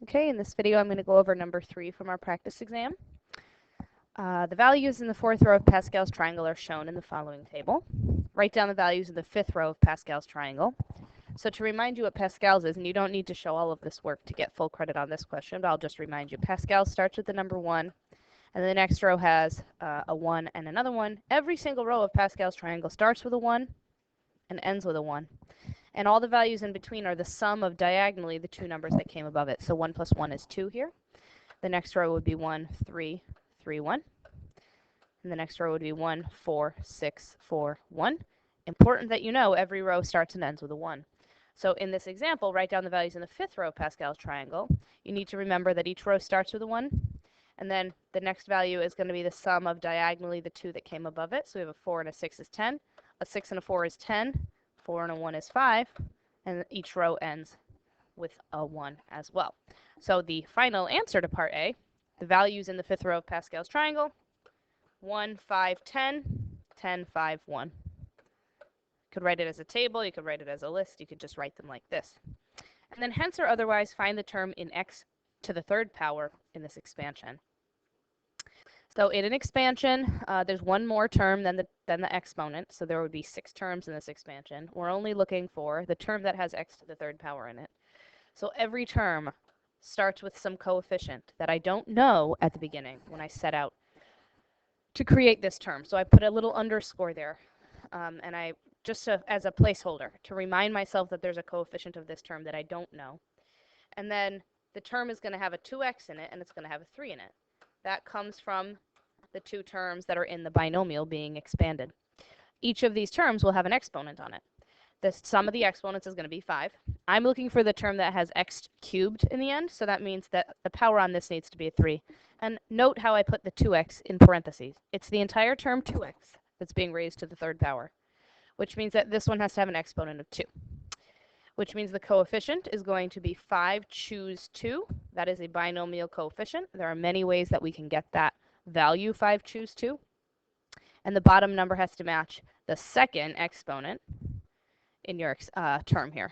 Okay, in this video I'm going to go over number 3 from our practice exam. The values in the fourth row of Pascal's triangle are shown in the following table. Write down the values in the fifth row of Pascal's triangle. So to remind you what Pascal's is, and you don't need to show all of this work to get full credit on this question, but I'll just remind you, Pascal starts with the number 1, and the next row has a 1 and another 1. Every single row of Pascal's triangle starts with a 1 and ends with a 1. And all the values in between are the sum of diagonally the two numbers that came above it. So 1 plus 1 is 2 here. The next row would be 1, 3, 3, 1. And the next row would be 1, 4, 6, 4, 1. Important that you know every row starts and ends with a 1. So in this example, write down the values in the fifth row of Pascal's triangle. You need to remember that each row starts with a 1. And then the next value is going to be the sum of diagonally the two that came above it. So we have a 4 and a 6 is 10. A 6 and a 4 is 10. 4 and a 1 is 5. And each row ends with a 1 as well. So the final answer to part A, the values in the fifth row of Pascal's triangle, 1, 5, 10, 10, 5, 1. You could write it as a table, you could write it as a list, you could just write them like this. And then hence or otherwise find the term in x to the third power in this expansion. So in an expansion, there's one more term than the exponent, so there would be 6 terms in this expansion. We're only looking for the term that has x to the third power in it. So every term starts with some coefficient that I don't know at the beginning when I set out to create this term. So I put a little underscore there, and I just as a placeholder to remind myself that there's a coefficient of this term that I don't know. And then the term is going to have a 2x in it, and it's going to have a 3 in it. That comes from the two terms that are in the binomial being expanded. Each of these terms will have an exponent on it. The sum of the exponents is going to be 5. I'm looking for the term that has x cubed in the end, so that means that the power on this needs to be a 3. And note how I put the 2x in parentheses. It's the entire term 2x that's being raised to the third power, which means that this one has to have an exponent of 2, which means the coefficient is going to be 5 choose 2. That is a binomial coefficient. There are many ways that we can get that value 5 choose 2. And the bottom number has to match the second exponent in your term here.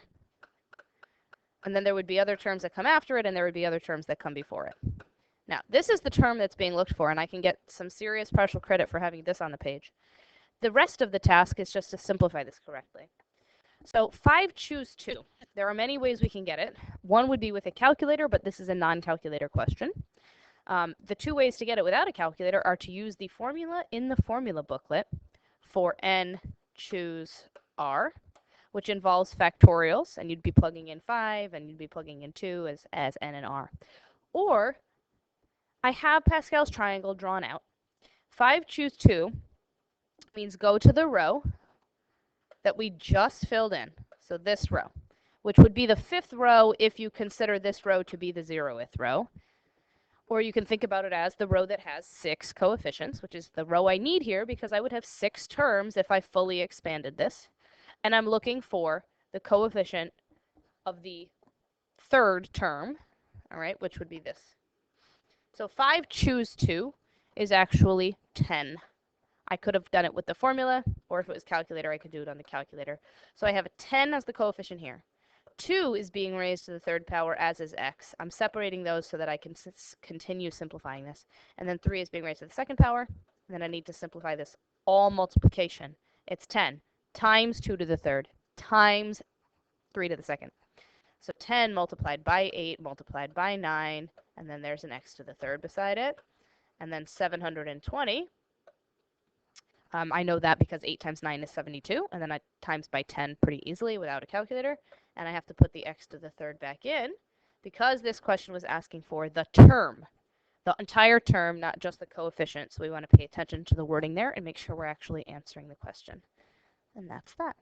And then there would be other terms that come after it, and there would be other terms that come before it. Now, this is the term that's being looked for, and I can get some serious partial credit for having this on the page. The rest of the task is just to simplify this correctly. So 5 choose 2. There are many ways we can get it. One would be with a calculator, but this is a non-calculator question. The two ways to get it without a calculator are to use the formula in the formula booklet for n choose r, which involves factorials, and you'd be plugging in 5, and you'd be plugging in 2 as n and r. Or I have Pascal's triangle drawn out. 5 choose 2 means go to the row that we just filled in, so this row, which would be the fifth row if you consider this row to be the 0th row. Or you can think about it as the row that has 6 coefficients, which is the row I need here because I would have 6 terms if I fully expanded this. And I'm looking for the coefficient of the third term, all right, which would be this. So 5 choose 2 is actually 10. I could have done it with the formula, or if it was calculator, I could do it on the calculator. So I have a 10 as the coefficient here. 2 is being raised to the third power, as is x. I'm separating those so that I can continue simplifying this. And then 3 is being raised to the second power. And then I need to simplify this all multiplication. It's 10 times 2 to the third times 3 to the second. So 10 multiplied by 8 multiplied by 9, and then there's an x to the third beside it. And then 720. I know that because 8 times 9 is 72, and then I times by 10 pretty easily without a calculator. And I have to put the x to the third back in because this question was asking for the term, the entire term, not just the coefficient. So we want to pay attention to the wording there and make sure we're actually answering the question. And that's that.